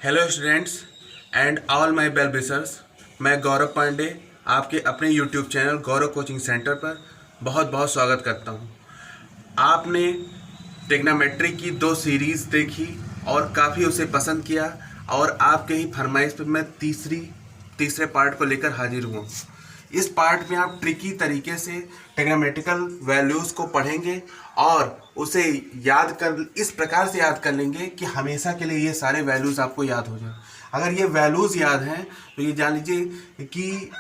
Hello students and all my well wishers. मैं गौरव पांडे आपके अपने यूट्यूब चैनल गौरव कोचिंग सेंटर पर बहुत बहुत स्वागत करता हूं। आपने ट्रिग्नोमेट्री की 2 सीरीज़ देखी और काफ़ी उसे पसंद किया और आपके ही फरमाइश पर मैं तीसरे पार्ट को लेकर हाजिर हुआ। इस पार्ट में आप ट्रिकी तरीके से ट्रिग्नोमेट्रिकल वैल्यूज़ को पढ़ेंगे और उसे इस प्रकार से याद कर लेंगे कि हमेशा के लिए ये सारे वैल्यूज़ आपको याद हो जाए। अगर ये वैल्यूज़ याद हैं तो ये जान लीजिए कि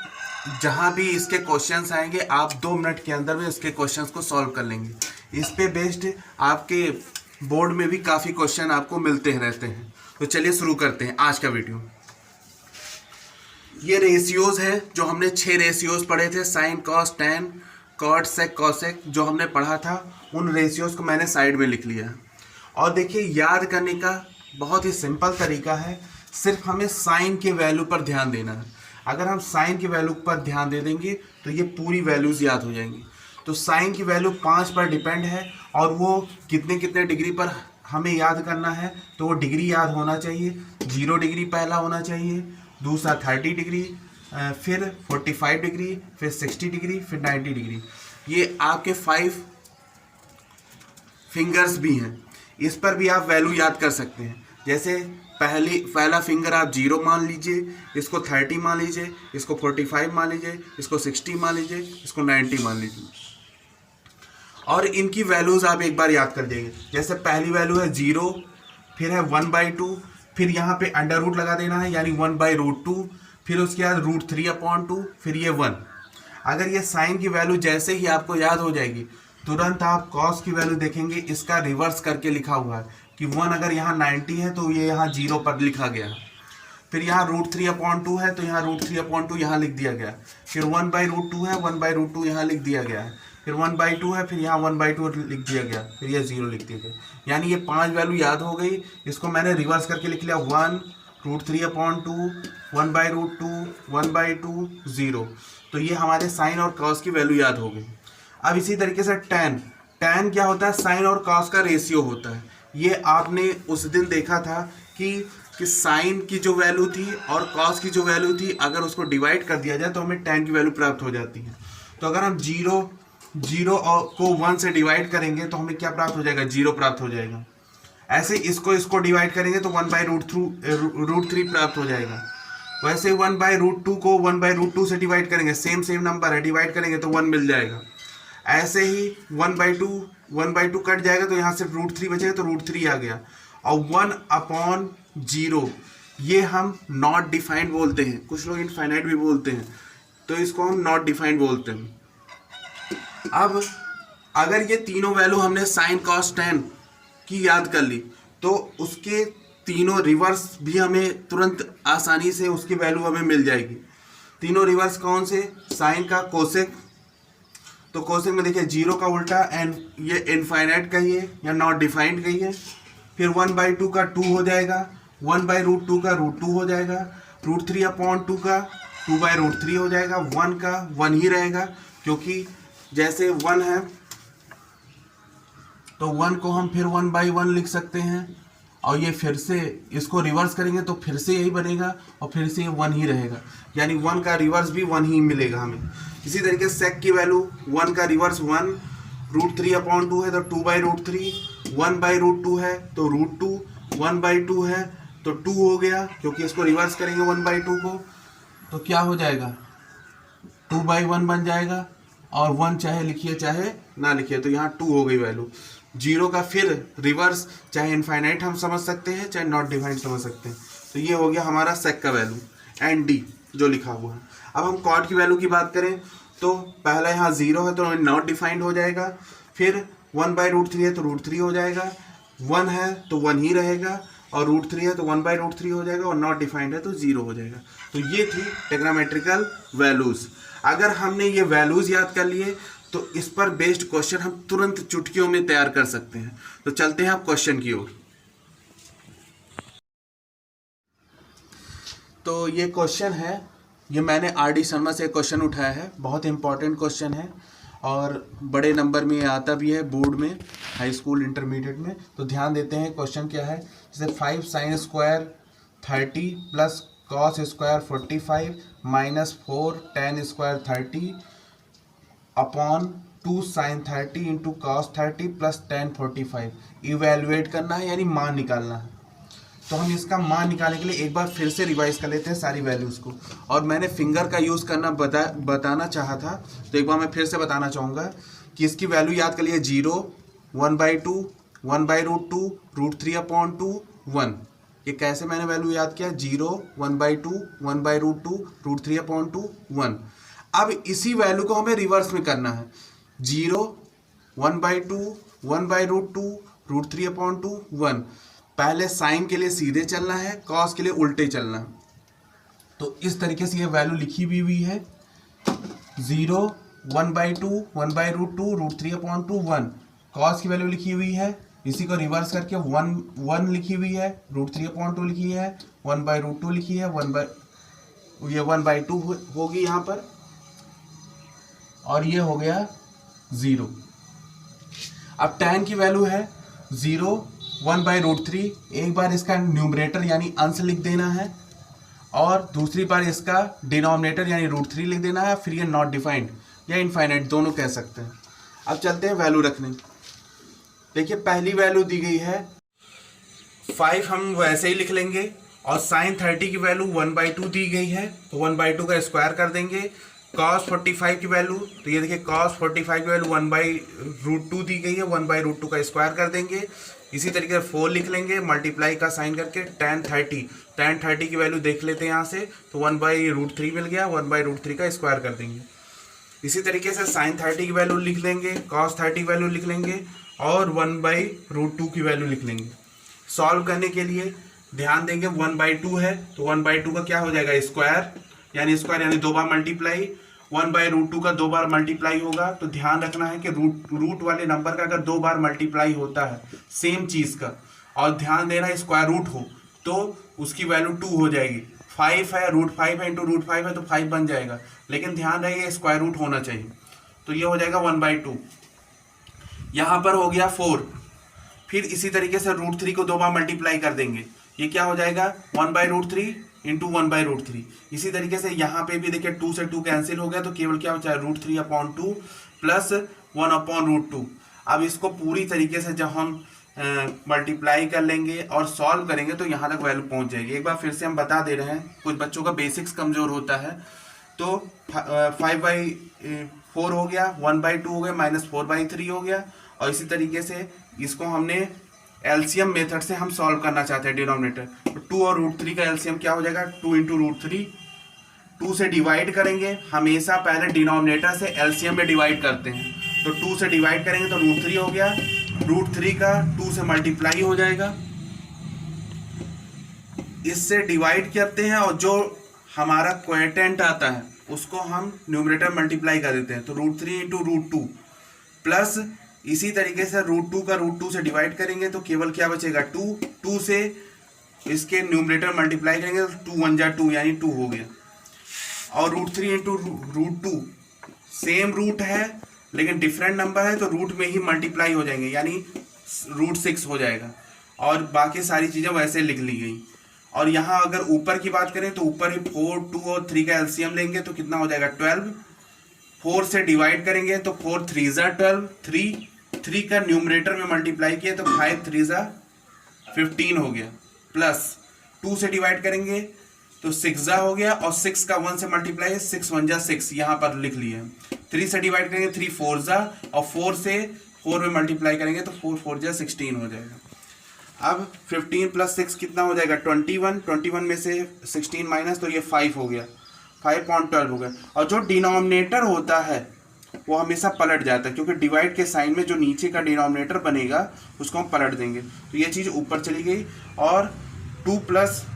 जहाँ भी इसके क्वेश्चंस आएंगे आप 2 मिनट के अंदर में इसके क्वेश्चंस को सॉल्व कर लेंगे। इस पे बेस्ड आपके बोर्ड में भी काफ़ी क्वेश्चन आपको मिलते रहते हैं। तो चलिए शुरू करते हैं आज का वीडियो। ये रेशियोज है जो हमने 6 रेशियोज पढ़े थे, sine cos tan cot sec cosec जो हमने पढ़ा था, उन रेशियोज को मैंने साइड में लिख लिया। और देखिए याद करने का बहुत ही सिंपल तरीका है, सिर्फ हमें साइन के वैल्यू पर ध्यान देना है। अगर हम साइन की वैल्यू पर ध्यान दे देंगे तो ये पूरी वैल्यूज़ याद हो जाएंगी। तो साइन की वैल्यू 5 पर डिपेंड है और वो कितने कितने डिग्री पर हमें याद करना है, तो वो डिग्री याद होना चाहिए। 0 डिग्री पहला होना चाहिए, दूसरा 30 डिग्री, फिर 45 डिग्री, फिर 60 डिग्री, फिर 90 डिग्री। ये आपके 5 फिंगर्स भी हैं, इस पर भी आप वैल्यू याद कर सकते हैं। जैसे पहला फिंगर आप 0 मान लीजिए, इसको 30 मान लीजिए, इसको 45 मान लीजिए, इसको 60 मान लीजिए, इसको 90 मान लीजिए और इनकी वैल्यूज़ आप एक बार याद कर देंगे। जैसे पहली वैल्यू है 0, फिर है 1/2, फिर यहाँ पे अंडर रूट लगा देना है यानी 1/√2, फिर उसके बाद √3/2, फिर ये 1। अगर ये साइन की वैल्यू जैसे ही आपको याद हो जाएगी, तुरंत आप कॉस की वैल्यू देखेंगे, इसका रिवर्स करके लिखा हुआ है कि 1 अगर यहाँ 90 है तो ये यहाँ 0 पर लिखा गया। फिर यहाँ √3/2 है तो यहाँ √3/2 यहाँ लिख दिया गया। फिर 1/√2 है, 1/√2 यहाँ लिख दिया गया है। फिर 1/2 है, फिर यहाँ 1/2 लिख दिया गया, फिर ये 0 लिख दिया गया। यानी ये 5 वैल्यू याद हो गई। इसको मैंने रिवर्स करके लिख लिया, 1 √3/2 1/√2 1/2 0। तो ये हमारे साइन और कॉस की वैल्यू याद हो गई। अब इसी तरीके से टैन क्या होता है, साइन और कॉस का रेशियो होता है। ये आपने उस दिन देखा था कि साइन की जो वैल्यू थी और कॉस की जो वैल्यू थी, अगर उसको डिवाइड कर दिया जाए तो हमें टैन की वैल्यू प्राप्त हो जाती है। तो अगर हम जीरो को 1 से डिवाइड करेंगे तो हमें क्या प्राप्त हो जाएगा, 0 प्राप्त हो जाएगा। ऐसे इसको डिवाइड करेंगे तो 1/√3 प्राप्त हो जाएगा। वैसे 1/√2 को 1/√2 से डिवाइड करेंगे, सेम नंबर है, डिवाइड करेंगे तो 1 मिल जाएगा। ऐसे ही 1/2 कट जाएगा तो यहाँ सिर्फ √3 बचेगा तो √3 आ गया। और 1/0 ये हम नॉट डिफाइंड बोलते हैं, कुछ लोग इनफाइनाइट भी बोलते हैं, तो इसको हम नॉट डिफाइंड बोलते हैं। अब अगर ये तीनों वैल्यू हमने साइन कॉस टैन की याद कर ली तो उसके तीनों रिवर्स भी हमें तुरंत आसानी से उसकी वैल्यू हमें मिल जाएगी। तीनों रिवर्स कौन से, साइन का कोसेक, तो कोसेक में देखिए 0 का उल्टा एंड ये इनफाइनाइट का ही है या नॉट डिफाइंड का ही है। फिर 1/2 का 2 हो जाएगा, 1/√2 का √2 हो जाएगा, √3/2 का 2/√3 हो जाएगा, 1 का 1 ही रहेगा क्योंकि जैसे 1 है तो 1 को हम फिर 1/1 लिख सकते हैं और ये फिर से इसको रिवर्स करेंगे तो फिर से यही बनेगा और फिर से ये 1 ही रहेगा, यानी 1 का रिवर्स भी 1 ही मिलेगा हमें। इसी तरीके से सेक की वैल्यू 1 का रिवर्स 1, √3/2 है तो 2/√3, 1/√2 है तो √2, 1/2 है तो 2 हो गया क्योंकि इसको रिवर्स करेंगे 1/2 को तो क्या हो जाएगा, 2/1 बन जाएगा। और 1 चाहे लिखिए चाहे ना लिखिए तो यहाँ 2 हो गई वैल्यू। 0 का फिर रिवर्स चाहे इनफाइनाइट हम समझ सकते हैं चाहे नॉट डिफाइंड समझ सकते हैं। तो ये हो गया हमारा सेक का वैल्यू एंड डी जो लिखा हुआ है। अब हम कॉट की वैल्यू की बात करें तो पहला यहाँ 0 है तो नॉट डिफाइंड हो जाएगा, फिर 1/√3 है तो √3 हो जाएगा, 1 है तो 1 ही रहेगा और √3 है तो 1/√3 हो जाएगा और नॉट डिफाइंड है तो 0 हो जाएगा। तो ये थी ट्रिग्नोमेट्रिकल वैल्यूज़। अगर हमने ये वैल्यूज़ याद कर लिए तो इस पर बेस्ड क्वेश्चन हम तुरंत चुटकियों में तैयार कर सकते हैं। तो चलते हैं आप क्वेश्चन की ओर। तो ये क्वेश्चन है, ये मैंने RD शर्मा से क्वेश्चन उठाया है, बहुत इंपॉर्टेंट क्वेश्चन है और बड़े नंबर में आता भी है बोर्ड में, हाई स्कूल इंटरमीडिएट में। तो ध्यान देते हैं क्वेश्चन क्या है। जैसे 5 sin² 30 plus cos square 45 minus 4 tan square 30 upon 2 sine 30 into cos 30 plus tan 45। Evaluate करना है यानी मान निकालना है। तो हम इसका मान निकालने के लिए एक बार फिर से रिवाइज कर लेते हैं सारी वैल्यूज़ को। और मैंने फिंगर का यूज़ करना बताना चाहा था, तो एक बार मैं फिर से बताना चाहूँगा कि इसकी वैल्यू याद कर लिए 0, 1/2, 1/√2, √3/2, 1। ये कैसे मैंने वैल्यू याद किया? 0, 1/2, 1/√2, √3/2, 1। अब इसी वैल्यू को हमें रिवर्स में करना है। 0, 1/2, 1/√2, √3/2, 1। पहले साइन के लिए सीधे चलना है, कॉस के लिए उल्टे चलना है। तो इस तरीके से ये वैल्यू लिखी हुई है 0, 1/2, 1/√2, √3/2, 1। कॉस की वैल्यू लिखी हुई है, इसी को रिवर्स करके 1 लिखी हुई है, √3/2 लिखी है, 1/√2 लिखी है, 1/2 होगी यहाँ पर, और ये हो गया 0। अब tan की वैल्यू है 0, 1/√3। एक बार इसका न्यूमरेटर यानी अंश लिख देना है और दूसरी बार इसका डिनोमिनेटर यानी √3 लिख देना है। फिर ये नॉट डिफाइंड या इनफाइनाइट दोनों कह सकते हैं। अब चलते हैं वैल्यू रखने। देखिए पहली वैल्यू दी गई है 5, हम वैसे ही लिख लेंगे, और साइन 30 की वैल्यू 1/2 दी गई है, तो 1/2 का स्क्वायर कर देंगे। cos 45 की वैल्यू, तो ये देखिए cos 45 की वैल्यू 1/√2 दी गई है, 1/√2 का स्क्वायर कर देंगे। इसी तरीके से 4 लिख लेंगे मल्टीप्लाई का साइन करके। tan 30 की वैल्यू देख लेते हैं यहाँ से, तो 1/√3 मिल गया, 1/√3 का स्क्वायर कर देंगे। इसी तरीके से साइन 30 की वैल्यू लिख लेंगे, cos 30 की वैल्यू लिख लेंगे और 1/√2 की वैल्यू लिख लेंगे। सॉल्व करने के लिए ध्यान देंगे 1/2 है, तो 1/2 का क्या हो जाएगा? स्क्वायर यानी 2 बार मल्टीप्लाई। 1/√2 का 2 बार मल्टीप्लाई होगा, तो ध्यान रखना है कि रूट वाले नंबर का अगर 2 बार मल्टीप्लाई होता है सेम चीज़ का, और ध्यान देना स्क्वायर रूट हो, तो उसकी वैल्यू 2 हो जाएगी। 5 है, √5 है, इंटू √5 है, तो 5 बन जाएगा, लेकिन ध्यान रहे स्क्वायर रूट होना चाहिए। तो ये हो जाएगा 1/2। यहाँ पर हो गया 4। फिर इसी तरीके से √3 को 2 बार मल्टीप्लाई कर देंगे, ये क्या हो जाएगा? 1/√3 इंटू 1/√3। इसी तरीके से यहाँ पे भी देखिए 2 से 2 कैंसिल हो गया, तो केवल क्या बचा है? √3/2 प्लस 1/√2। अब इसको पूरी तरीके से जब हम मल्टीप्लाई कर लेंगे और सॉल्व करेंगे तो यहाँ तक वैल्यू पहुँच जाएगी। एक बार फिर से हम बता दे रहे हैं, कुछ बच्चों का बेसिक्स कमज़ोर होता है। तो 5/4 हो गया, 1/2 हो गया, -4/3 हो गया, और इसी तरीके से इसको हमने एलसीएम मेथड से हम सॉल्व करना चाहते हैं डिनोमिनेटर। तो 2 और √3 का एलसीएम क्या हो जाएगा? 2 इंटू √3। 2 से डिवाइड करेंगे, हमेशा पहले डिनोमिनेटर से एलसीएम में डिवाइड करते हैं, तो 2 से डिवाइड करेंगे तो √3 हो गया। √3 का 2 से मल्टीप्लाई हो जाएगा, इससे डिवाइड करते हैं, और जो हमारा क्वोटिएंट आता है उसको हम न्यूमरेटर मल्टीप्लाई कर देते हैं, तो √3 इंटू √2 प्लस इसी तरीके से √2 का √2 से डिवाइड करेंगे तो केवल क्या बचेगा? 2 से इसके न्यूमरेटर मल्टीप्लाई करेंगे तो 2 1 जा 2 यानी 2 हो गया। और √3 इंटू √2 सेम रूट है लेकिन डिफरेंट नंबर है, तो रूट में ही मल्टीप्लाई हो जाएंगे यानी √6 हो जाएगा, और बाकी सारी चीज़ें वैसे लिख ली गई। और यहाँ अगर ऊपर की बात करें तो ऊपर ही 4, 2 और 3 का एलसीएम लेंगे तो कितना हो जाएगा? 12। 4 से डिवाइड करेंगे तो 4 3 जा 12, 3 का न्यूमरेटर में मल्टीप्लाई किया तो 5 3 जा 15 हो गया, प्लस 2 से डिवाइड करेंगे तो 6 जा हो गया, और 6 का 1 से मल्टीप्लाई है, 6 1 जा 6 यहाँ पर लिख लिया। 3 से डिवाइड करेंगे 3 4 जा, और 4 से 4 में मल्टीप्लाई करेंगे तो 4 4 जा 16 हो जाएगा। अब 15 प्लस 6 कितना हो जाएगा? 21 में से 16 माइनस, तो ये 5 हो गया, 5.12 हो गया। और जो डिनोमिनेटर होता है वो हमेशा पलट जाता है, क्योंकि डिवाइड के साइन में जो नीचे का डिनोमिनेटर बनेगा उसको हम पलट देंगे, तो ये चीज़ ऊपर चली गई। और 2 प्लस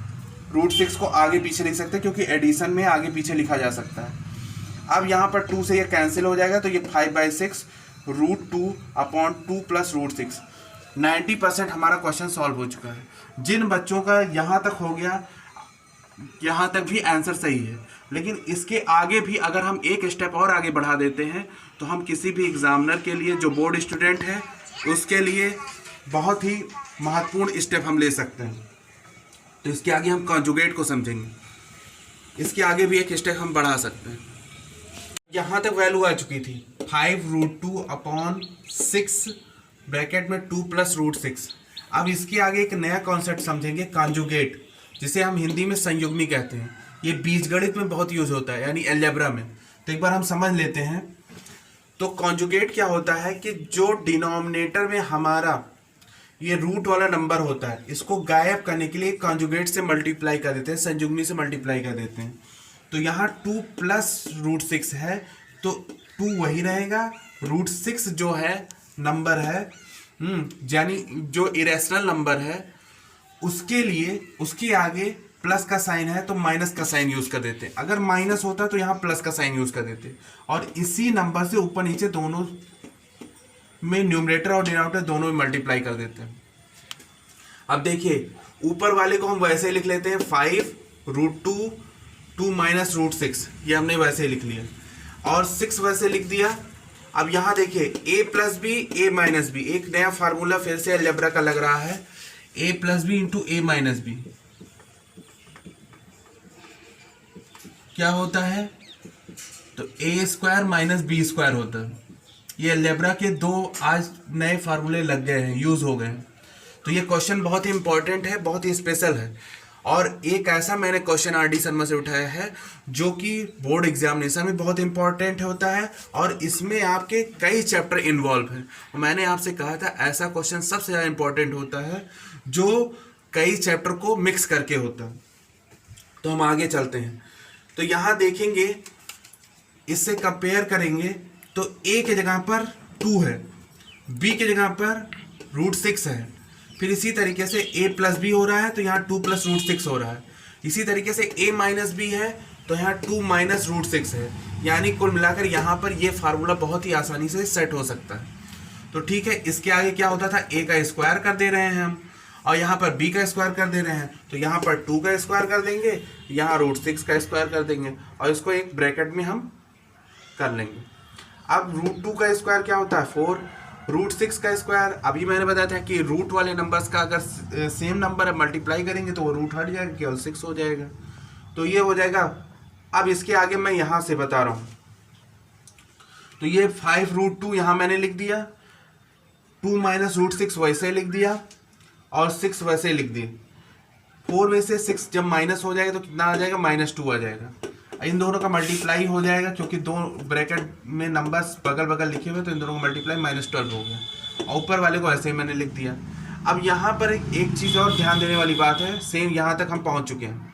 √6 को आगे पीछे लिख सकते हैं, क्योंकि एडिशन में आगे पीछे लिखा जा सकता है। अब यहाँ पर 2 से ये कैंसिल हो जाएगा, तो ये 5/6 √2/2 प्लस √6। 90% हमारा क्वेश्चन सॉल्व हो चुका है। जिन बच्चों का यहाँ तक हो गया, यहाँ तक भी आंसर सही है, लेकिन इसके आगे भी अगर हम एक स्टेप और आगे बढ़ा देते हैं तो हम किसी भी एग्जामिनर के लिए जो बोर्ड स्टूडेंट है उसके लिए बहुत ही महत्वपूर्ण स्टेप हम ले सकते हैं। तो इसके आगे हम कॉन्जुगेट को समझेंगे। इसके आगे भी एक स्टेप हम बढ़ा सकते हैं। यहाँ तक वैल्यू आ चुकी थी 5√2/6 ब्रैकेट में 2 + √6। अब इसके आगे एक नया कॉन्सेप्ट समझेंगे, कॉन्जुगेट, जिसे हम हिंदी में संयुग्मी कहते हैं। ये बीजगणित में बहुत यूज होता है, यानी अलजेब्रा में। तो एक बार हम समझ लेते हैं। तो कॉन्जुगेट क्या होता है कि जो डिनोमिनेटर में हमारा ये रूट वाला नंबर होता है, इसको गायब करने के लिए कॉन्जुगेट से मल्टीप्लाई कर देते हैं, संयुग्मी से मल्टीप्लाई कर देते हैं। तो यहाँ 2 + √6 है, तो 2 वही रहेगा, √6 जो है नंबर है, यानी जो इरेशनल नंबर है, उसके लिए उसके आगे प्लस का साइन है तो माइनस का साइन यूज कर देते हैं। अगर माइनस होता तो यहाँ प्लस का साइन यूज कर देते, और इसी नंबर से ऊपर नीचे दोनों में न्यूमरेटर और डिनोमिनेटर दोनों में मल्टीप्लाई कर देते हैं। अब देखिए, ऊपर वाले को हम वैसे ही लिख लेते हैं 5√2 2 - √6, ये हमने वैसे ही लिख लिया, और 6 वैसे लिख दिया। अब यहाँ देखिए a + b a - b, एक नया फार्मूला फिर से अलजेब्रा का लग रहा है, a + b × a - b क्या होता है, तो a² - b² होता है। ये अलजेब्रा के 2 आज नए फार्मूले लग गए हैं, यूज हो गए हैं। तो ये क्वेश्चन बहुत ही इंपॉर्टेंट है, बहुत ही स्पेशल है, और एक ऐसा मैंने क्वेश्चन RD शर्मा से उठाया है जो कि बोर्ड एग्जामिनेशन में बहुत इंपॉर्टेंट होता है, और इसमें आपके कई चैप्टर इन्वॉल्व हैं। मैंने आपसे कहा था ऐसा क्वेश्चन सबसे ज़्यादा इंपॉर्टेंट होता है जो कई चैप्टर को मिक्स करके होता है। तो हम आगे चलते हैं। तो यहाँ देखेंगे, इससे कंपेयर करेंगे तो a की जगह पर 2 है, b की जगह पर √6 है, फिर इसी तरीके से a + b हो रहा है तो यहाँ 2 + √6 हो रहा है। इसी तरीके से a - b है तो यहाँ 2 - √6 है। यानी कुल मिलाकर यहाँ पर ये फार्मूला बहुत ही आसानी से सेट हो सकता है। तो ठीक है, इसके आगे क्या होता था, a का स्क्वायर कर दे रहे हैं हम, और यहाँ पर b का स्क्वायर कर दे रहे हैं, तो यहाँ पर 2 का स्क्वायर कर देंगे, यहाँ √6 का स्क्वायर कर देंगे, और इसको एक ब्रैकेट में हम कर लेंगे। अब √2 का स्क्वायर क्या होता है 4, √6 का स्क्वायर, अभी मैंने बताया था कि रूट वाले नंबर्स का अगर सेम नंबर है मल्टीप्लाई करेंगे तो वो रूट हट जाएगा, केवल 6 हो जाएगा। तो ये हो जाएगा। अब इसके आगे मैं यहाँ से बता रहा हूँ, तो ये 5√2 यहाँ मैंने लिख दिया, 2 - √6 वैसे लिख दिया, और 6 वैसे लिख दिए। 4 में से 6 जब माइनस हो जाएगा तो कितना आ जाएगा, -2 आ जाएगा। इन दोनों का मल्टीप्लाई हो जाएगा, क्योंकि 2 ब्रैकेट में नंबर्स बगल बगल लिखे हुए, तो इन दोनों का मल्टीप्लाई -12 हो गया, और ऊपर वाले को ऐसे ही मैंने लिख दिया। अब यहाँ पर एक चीज़ और ध्यान देने वाली बात है, सेम यहाँ तक हम पहुँच चुके हैं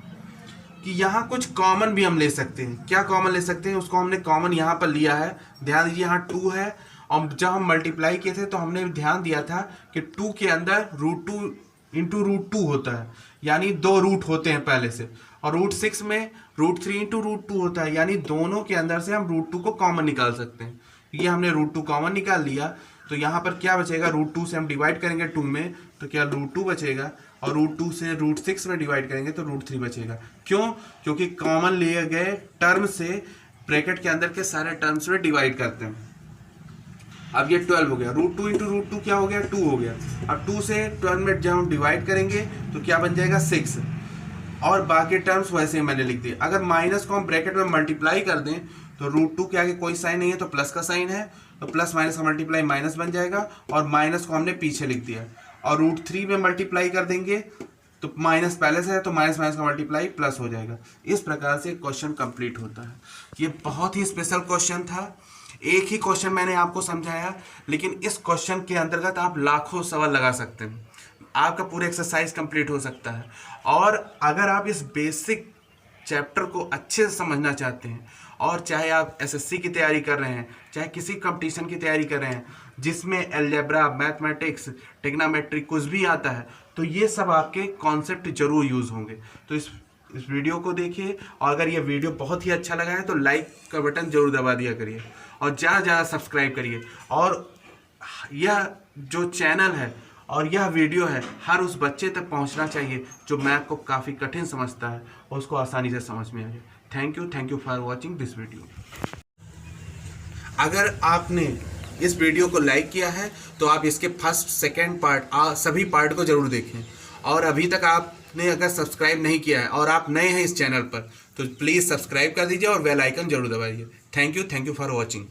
कि यहाँ कुछ कॉमन भी हम ले सकते हैं। क्या कॉमन ले सकते हैं, उसको हमने कॉमन यहाँ पर लिया है। ध्यान दीजिए, यहाँ 2 है, और जब हम मल्टीप्लाई किए थे तो हमने ध्यान दिया था कि 2 के अंदर √2 × √2 होता है, यानी 2 रूट होते हैं पहले से, और √6 में √3 × √2 होता है, यानी दोनों के अंदर से हम √2 को कॉमन निकाल सकते हैं। ये हमने √2 कॉमन निकाल लिया, तो यहाँ पर क्या बचेगा, √2 से हम डिवाइड करेंगे 2 में तो क्या √2 बचेगा, और √2 से √6 में डिवाइड करेंगे तो √3 बचेगा। क्यों, क्योंकि कॉमन लिए गए टर्म से ब्रैकेट के अंदर के सारे टर्म्स में डिवाइड करते हैं। अब ये 12 हो गया, √2 × √2 क्या हो गया, 2 हो गया। अब 2 से 12 में जब हम डिवाइड करेंगे तो क्या बन जाएगा, 6, और बाकी टर्म्स वैसे ही मैंने लिख दिए। अगर माइनस को हम ब्रैकेट में मल्टीप्लाई कर दें तो √2 के आगे कोई साइन नहीं है तो प्लस का साइन है, तो प्लस माइनस का मल्टीप्लाई माइनस बन जाएगा, और माइनस को हमने पीछे लिख दिया। और √3 में मल्टीप्लाई कर देंगे तो माइनस पहले से है तो माइनस माइनस का मल्टीप्लाई प्लस हो जाएगा। इस प्रकार से क्वेश्चन कंप्लीट होता है। ये बहुत ही स्पेशल क्वेश्चन था। एक ही क्वेश्चन मैंने आपको समझाया, लेकिन इस क्वेश्चन के अंतर्गत आप लाखों सवाल लगा सकते हैं, आपका पूरा एक्सरसाइज कंप्लीट हो सकता है। और अगर आप इस बेसिक चैप्टर को अच्छे से समझना चाहते हैं, और चाहे आप एसएससी की तैयारी कर रहे हैं, चाहे किसी कंपटीशन की तैयारी कर रहे हैं जिसमें अलजेब्रा, मैथमेटिक्स, ट्रिग्नोमेट्री कुछ भी आता है, तो ये सब आपके कॉन्सेप्ट जरूर यूज़ होंगे। तो इस वीडियो को देखिए, और अगर ये वीडियो बहुत ही अच्छा लगा है तो लाइक का बटन जरूर दबा दिया करिए, और ज़्यादा ज़्यादा सब्सक्राइब करिए। और यह जो चैनल है और यह वीडियो है हर उस बच्चे तक पहुंचना चाहिए जो मैथ को काफ़ी कठिन समझता है और उसको आसानी से समझ में आ जाए। Thank you for watching this video. अगर आपने इस वीडियो को लाइक किया है तो आप इसके फर्स्ट सेकेंड पार्ट सभी पार्ट को ज़रूर देखें, और अभी तक आप आपने अगर सब्सक्राइब नहीं किया है और आप नए हैं इस चैनल पर तो प्लीज़ सब्सक्राइब कर दीजिए और बेल आइकन जरूर दबाइए। Thank you for watching.